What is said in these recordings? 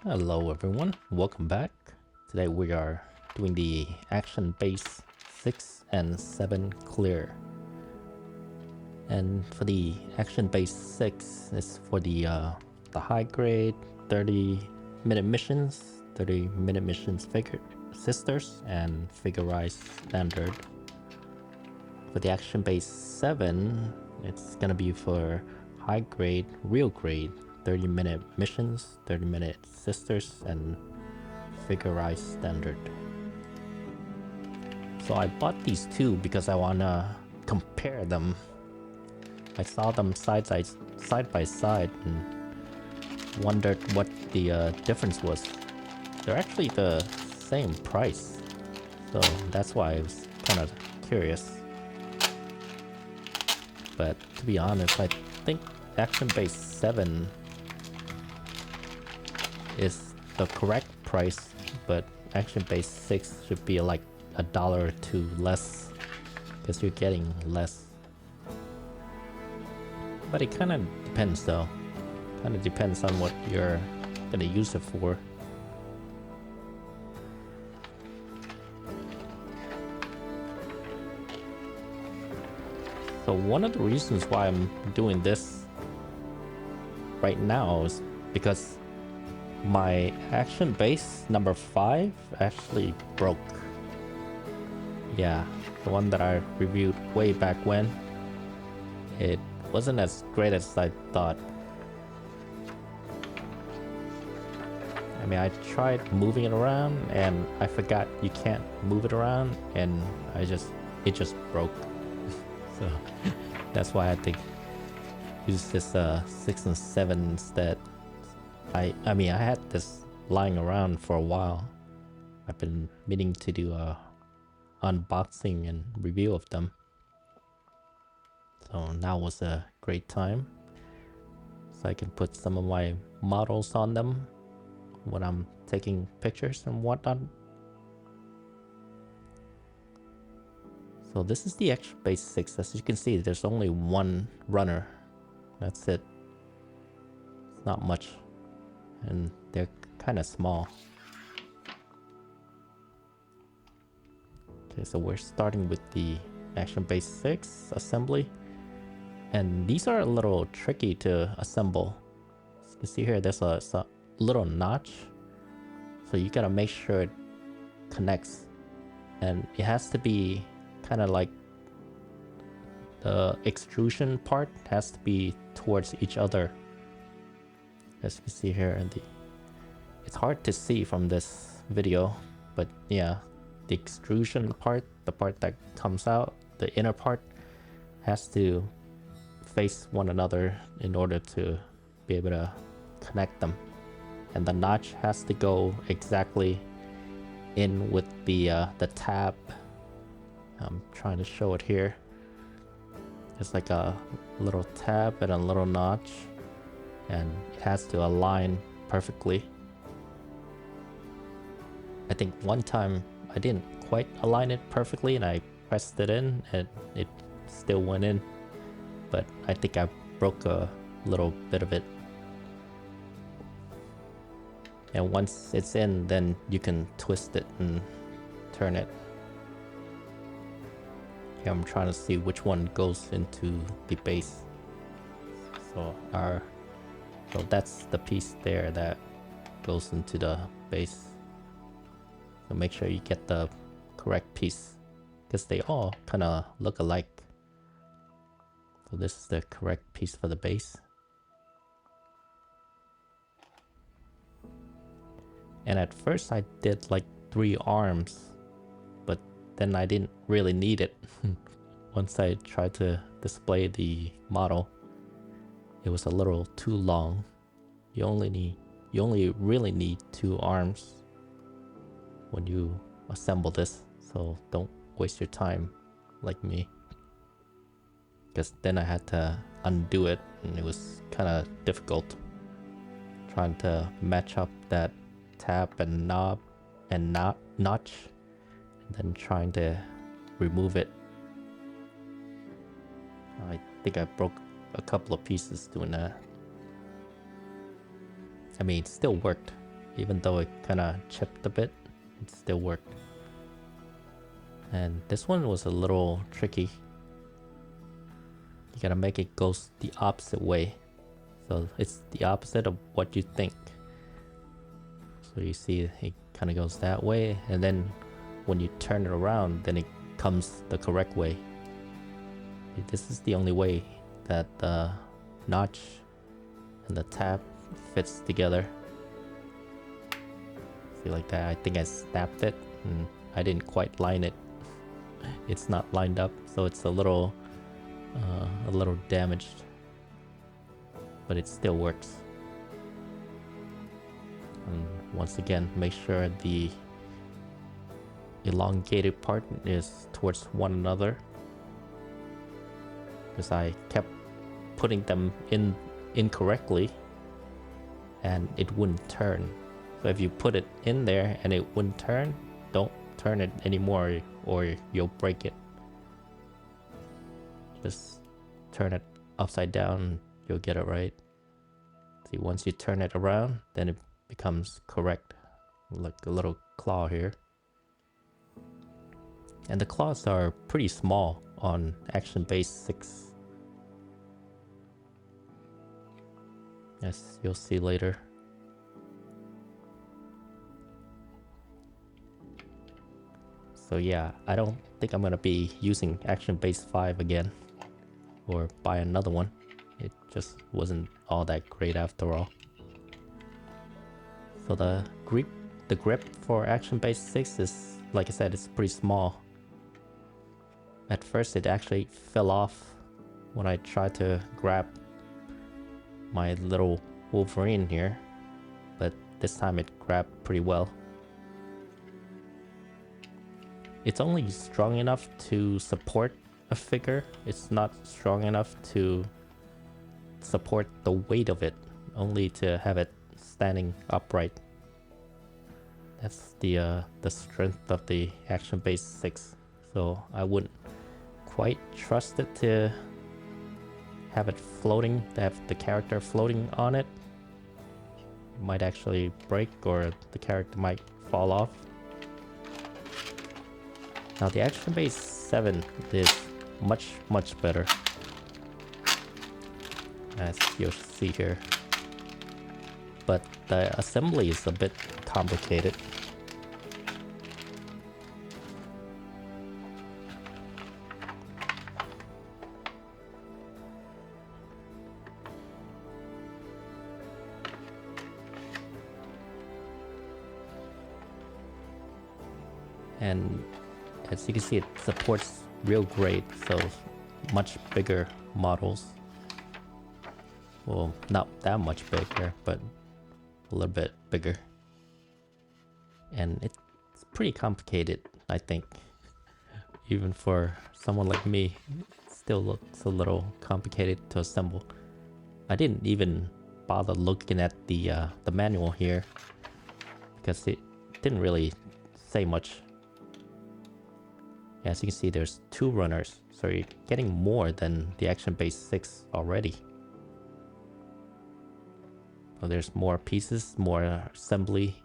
Hello everyone, welcome back. Today we are doing the action base 6 and 7 clear. And for the action base 6, it's for the high grade 30-minute missions, 30-minute missions figure sisters and figurized standard. For the action base 7, it's gonna be for high grade, real grade 30-minute missions, 30-minute sisters, and figurized standard. So I bought these two because I wanna compare them. I saw them side by side and wondered what the difference was. They're actually the same price, so that's why I was kind of curious. But to be honest, I think Action Base 7 is the correct price, but Action Base 6 should be like $1 or $2 less because you're getting less. But it kind of depends though. Kind of depends on what you're gonna use it for. So one of the reasons why I'm doing this right now is because my action base number 5 actually broke. Yeah, the one that I reviewed way back when. It wasn't as great as I thought. I mean, I tried moving it around and I forgot you can't move it around, and it just broke. So that's why I had to use this 6 and 7 instead. I mean, I had this lying around for a while. I've been meaning to do a unboxing and review of them. So now was a great time. So I can put some of my models on them when I'm taking pictures and whatnot. So this is the Action Base 6. As you can see, there's only one runner. That's it. It's not much. And they're kind of small. Okay, so we're starting with the Action Base 6 assembly. And these are a little tricky to assemble. As you can see here, there's a little notch. So you gotta make sure it connects. And it has to be kind of like the extrusion part has to be towards each other. As you can see here, it's hard to see from this video, but yeah, the extrusion part, the part that comes out, the inner part, has to face one another in order to be able to connect them. And the notch has to go exactly in with the tab. I'm trying to show it here. It's like a little tab and a little notch, and it has to align perfectly. I think one time I didn't quite align it perfectly and I pressed it in and it still went in, but I think I broke a little bit of it. And once it's in, then you can twist it and turn it. Here I'm trying to see which one goes into the base. So that's the piece there that goes into the base. So make sure you get the correct piece, because they all kind of look alike. So this is the correct piece for the base. And at first I did like 3 arms, but then I didn't really need it. Once I tried to display the model, it was a little too long. You only really need 2 arms when you assemble this, so don't waste your time like me, because then I had to undo it and it was kind of difficult trying to match up that tab and knob and notch, and then trying to remove it. I think I broke a couple of pieces doing that. I mean, it still worked. Even though it kind of chipped a bit, it still worked. And this one was a little tricky. You gotta make it go the opposite way. So it's the opposite of what you think. So you see it kind of goes that way, and then when you turn it around, then it comes the correct way. This is the only way that the notch and the tab fits together. See, like that. I think I snapped it and I didn't quite line it. It's not lined up, so it's a little damaged, but it still works. And once again, make sure the elongated part is towards one another, because I kept putting them in incorrectly and it wouldn't turn. So if you put it in there and it wouldn't turn, don't turn it anymore or you'll break it. Just turn it upside down, you'll get it right. See, once you turn it around, then it becomes correct, like a little claw here. And the claws are pretty small on Action Base 6. As you'll see later. So yeah, I don't think I'm gonna be using Action Base 5 again, or buy another one. It just wasn't all that great after all. So the grip for Action Base 6 is, like I said, it's pretty small. At first it actually fell off when I tried to grab my little Wolverine here, but this time it grabbed pretty well. It's only strong enough to support a figure. It's not strong enough to support the weight of it, only to have it standing upright. That's the strength of the Action Base 6. So I wouldn't quite trust it to have it floating, to have the character floating on it. It might actually break, or the character might fall off. Now the Action Base 7 is much better, as you'll see here. But the assembly is a bit complicated. And as you can see, it supports real grade, so much bigger models. Well, not that much bigger, but a little bit bigger. And it's pretty complicated, I think. Even for someone like me, it still looks a little complicated to assemble. I didn't even bother looking at the manual here, because it didn't really say much. As you can see, there's 2 runners, so you're getting more than the Action Base 6 already. So there's more pieces, more assembly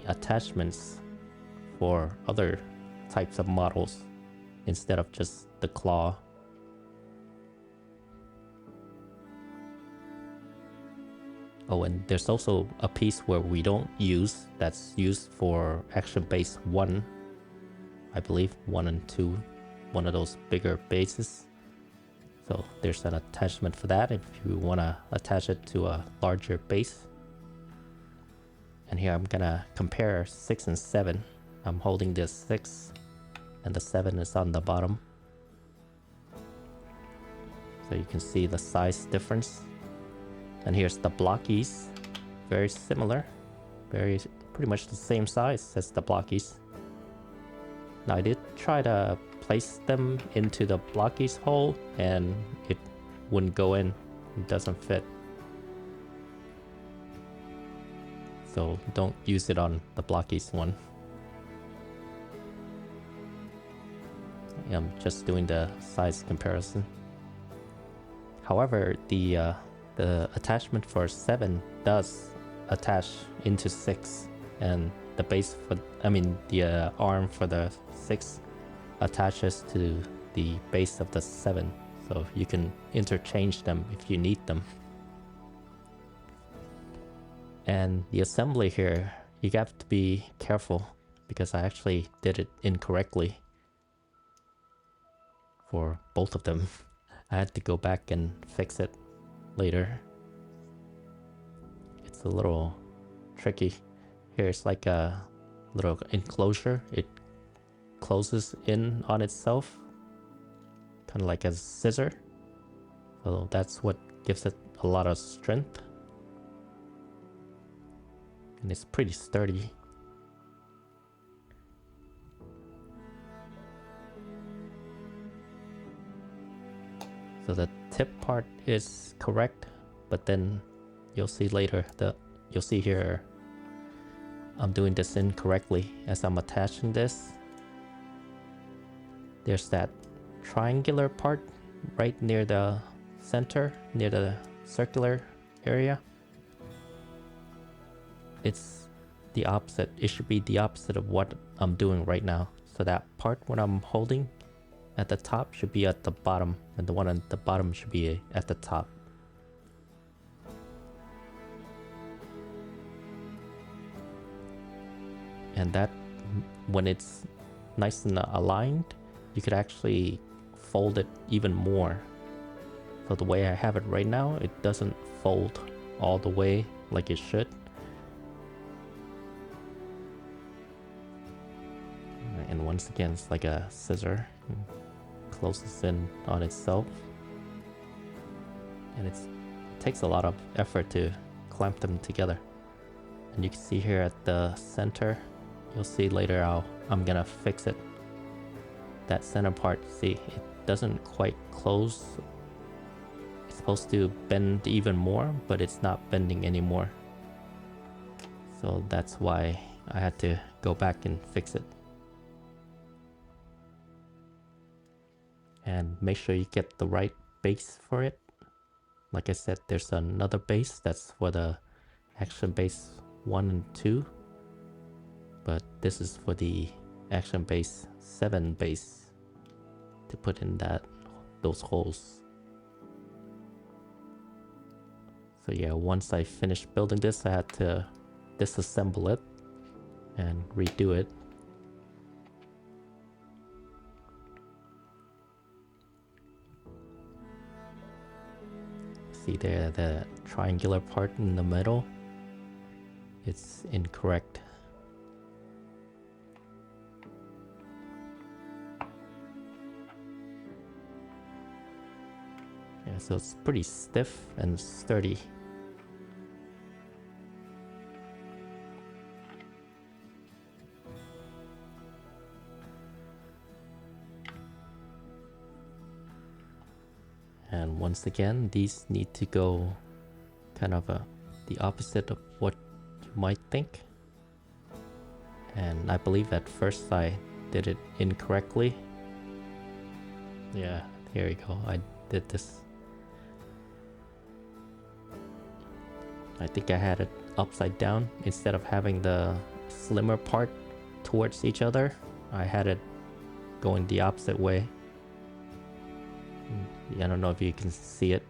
attachments for other types of models instead of just the claw. Oh, and there's also a piece where we don't use, that's used for Action Base 1, I believe, 1 and 2, one of those bigger bases. So there's an attachment for that if you want to attach it to a larger base. And here I'm gonna compare 6 and 7. I'm holding this 6 and the 7 is on the bottom. So you can see the size difference. And here's the blockies, very similar, pretty much the same size as the blockies. Now I did try to place them into the blockies hole and it wouldn't go in, it doesn't fit. So don't use it on the blockies one. I'm just doing the size comparison. However, the the attachment for 7 does attach into 6, and the base for, the arm for the 6 attaches to the base of the 7, so you can interchange them if you need them. And the assembly here, you have to be careful because I actually did it incorrectly for both of them. I had to go back and fix it later. It's a little tricky. Here's like a little enclosure. It closes in on itself, kind of like a scissor. So that's what gives it a lot of strength. And it's pretty sturdy. So the tip part is correct, but then you'll see later you'll see here I'm doing this incorrectly as I'm attaching this. There's that triangular part right near the center, near the circular area. It's the opposite. It should be the opposite of what I'm doing right now. So that part when I'm holding at the top should be at the bottom, and the one at the bottom should be at the top. And that, when it's nice and aligned, you could actually fold it even more. So the way I have it right now, it doesn't fold all the way like it should. And once again, it's like a scissor. Closes in on itself. And it takes a lot of effort to clamp them together. And you can see here at the center, you'll see later I'm gonna fix it. That center part, see, it doesn't quite close. It's supposed to bend even more, but it's not bending anymore. So that's why I had to go back and fix it. And make sure you get the right base for it. Like I said, there's another base that's for the action base 1 and 2. But this is for the action base 7 base to put in those holes. So yeah, once I finished building this, I had to disassemble it and redo it. See there, the triangular part in the middle, it's incorrect. Yeah, so it's pretty stiff and sturdy. And once again, these need to go kind of the opposite of what you might think. And I believe at first I did it incorrectly. Yeah, here we go. I did this. I think I had it upside down. Instead of having the slimmer part towards each other, I had it going the opposite way. I don't know if you can see it.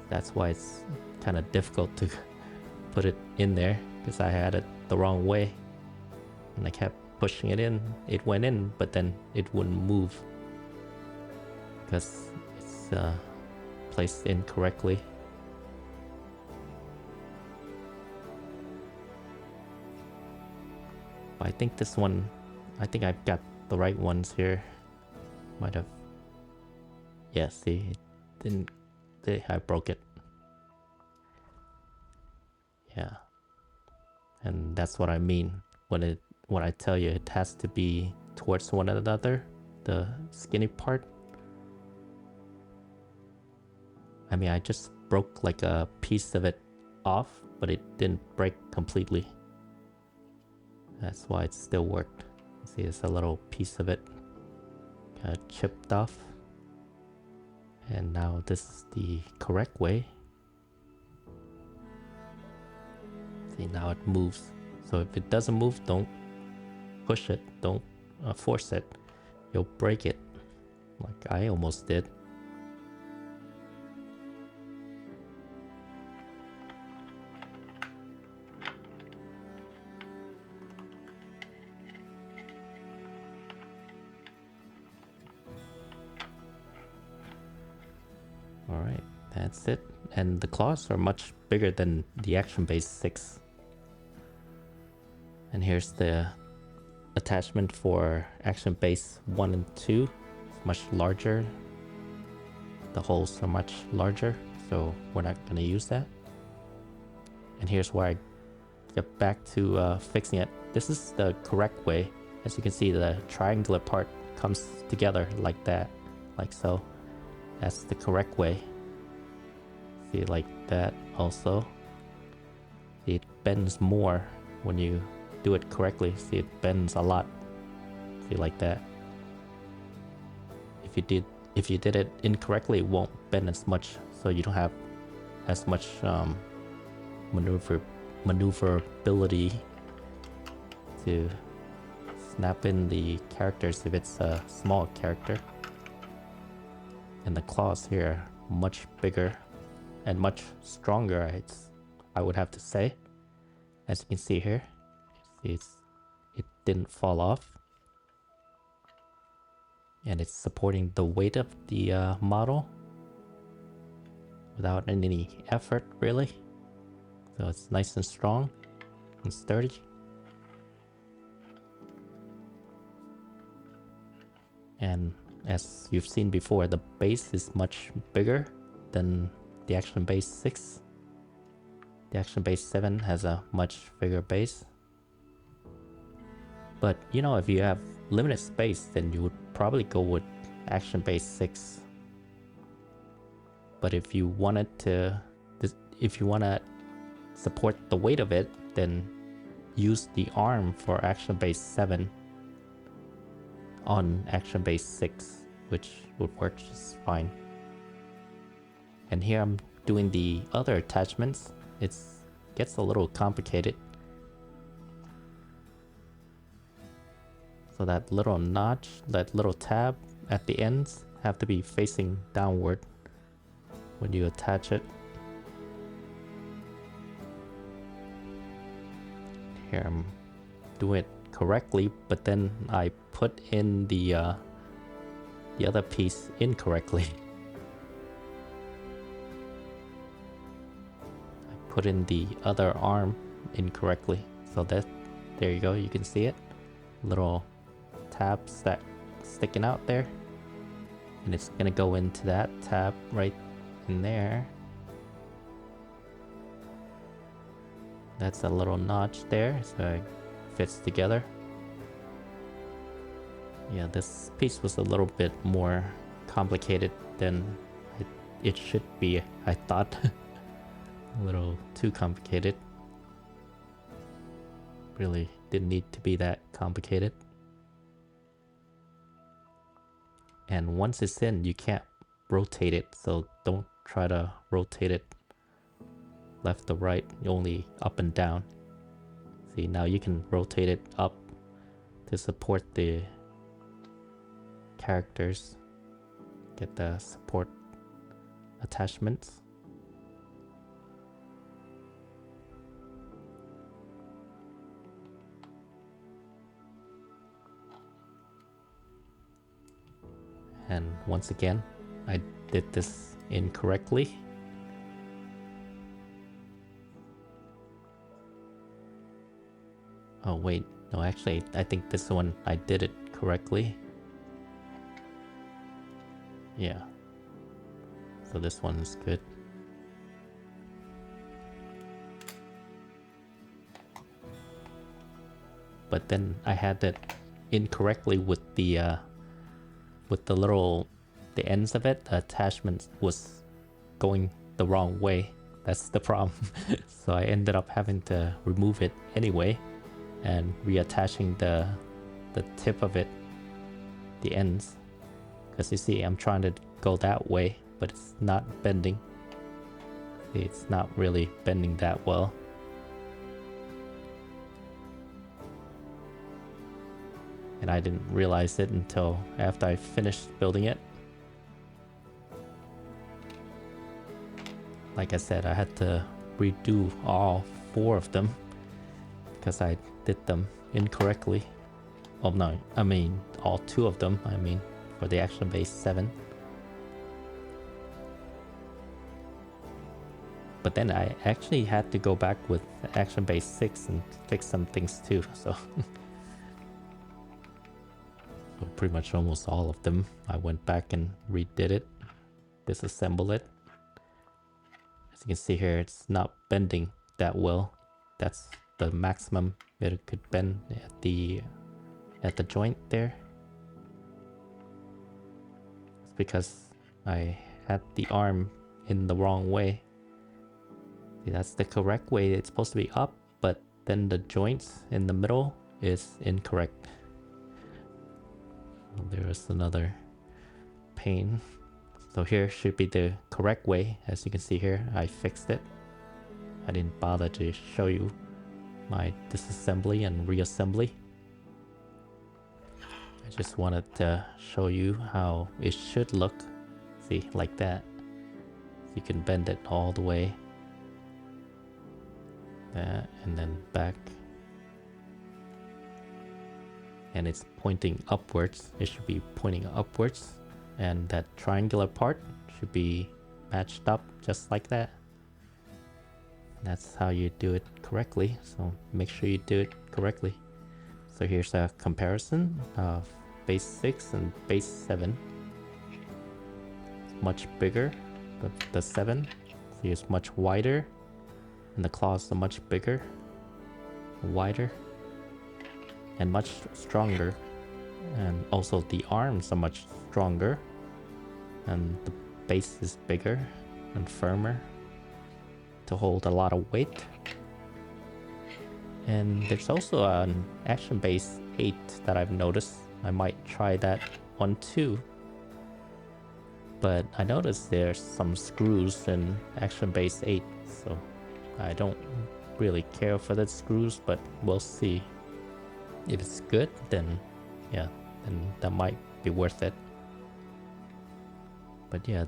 That's why it's kind of difficult to put it in there, because I had it the wrong way. And I kept pushing it in. It went in, but then it wouldn't move because it's placed incorrectly. But I think this one, I think I've got the right ones here. Might have. Yeah, see, it didn't. I broke it. Yeah. And that's what I mean when I tell you it has to be towards one another, the skinny part. I mean, I just broke like a piece of it off, but it didn't break completely. That's why it still worked. See, it's a little piece of it kind of chipped off. And now this is the correct way. See, now it moves. So if it doesn't move, don't push it, don't force it. You'll break it, like I almost did. Alright, that's it. And the claws are much bigger than the action base 6. And here's the attachment for action base 1 and 2. It's much larger. The holes are much larger, so we're not going to use that. And here's where I get back to fixing it. This is the correct way. As you can see, the triangular part comes together like that, like so. That's the correct way. See, like that also. See, it bends more when you do it correctly. See, it bends a lot. See, like that. If you did it incorrectly, it won't bend as much, so you don't have as much maneuverability to snap in the characters if it's a small character. And the claws here are much bigger and much stronger, I would have to say. As you can see here, see it didn't fall off. And it's supporting the weight of the model without any effort, really. So it's nice and strong and sturdy. And as you've seen before, the base is much bigger than the action base 6. The action base 7 has a much bigger base. But you know, if you have limited space, then you would probably go with action base 6. But if you wanted to, if you want to support the weight of it, then use the arm for action base 7 on action base 6, which would work just fine. And here I'm doing the other attachments. It gets a little complicated. So that little notch, that little tab at the ends have to be facing downward when you attach it. Here I'm doing it correctly, but then I put in the other piece incorrectly. I put in the other arm incorrectly, so that there you go, you can see it, little tabs that sticking out there, and it's gonna go into that tab right in there. That's a little notch there, so it fits together. Yeah, this piece was a little bit more complicated than it should be, I thought. A little too complicated. Really didn't need to be that complicated. And once it's in, you can't rotate it, so don't try to rotate it left or right, only up and down. See, now you can rotate it up to support the characters, get the support attachments. And once again, I did this incorrectly. Oh wait, no, actually, I think this one I did it correctly. Yeah. So this one is good. But then I had it incorrectly with the little, the ends of it. The attachment was going the wrong way. That's the problem. So I ended up having to remove it anyway and reattaching the tip of it, the ends. Because you see, I'm trying to go that way, but it's not bending. See, it's not really bending that well. and I didn't realize it until after I finished building it. Like I said, I had to redo all 4 of them because I did them incorrectly. Oh no, I mean all 2 of them, I mean, for the action base 7. But then I actually had to go back with action base 6 and fix some things too, so so pretty much almost all of them I went back and redid it, disassembled it. As you can see here, it's not bending that well. That's the maximum it could bend at the joint there. It's because I had the arm in the wrong way. See, that's the correct way. It's supposed to be up, but then the joints in the middle is incorrect. There's another pane. So here should be the correct way. As you can see here, I fixed it. I didn't bother to show you my disassembly and reassembly. I just wanted to show you how it should look. See, like that. So you can bend it all the way. That, and then back. And it's pointing upwards. It should be pointing upwards. And that triangular part should be matched up just like that. That's how you do it correctly, so make sure you do it correctly. So here's a comparison of base 6 and base 7. It's much bigger, the 7. See, it's much wider, and the claws are much bigger, wider, and much stronger. And also the arms are much stronger, and the base is bigger and firmer to hold a lot of weight. And there's also an action base 8 that I've noticed. I might try that one too. But I noticed there's some screws in action base 8, so I don't really care for the screws, but we'll see. If it's good, then yeah, then that might be worth it. But yeah,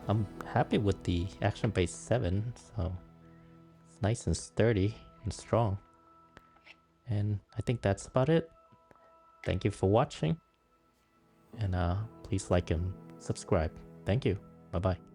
I'm happy with the action base 7, so it's nice and sturdy and strong. And I think that's about it. Thank you for watching, and please like and subscribe. Thank you. Bye bye.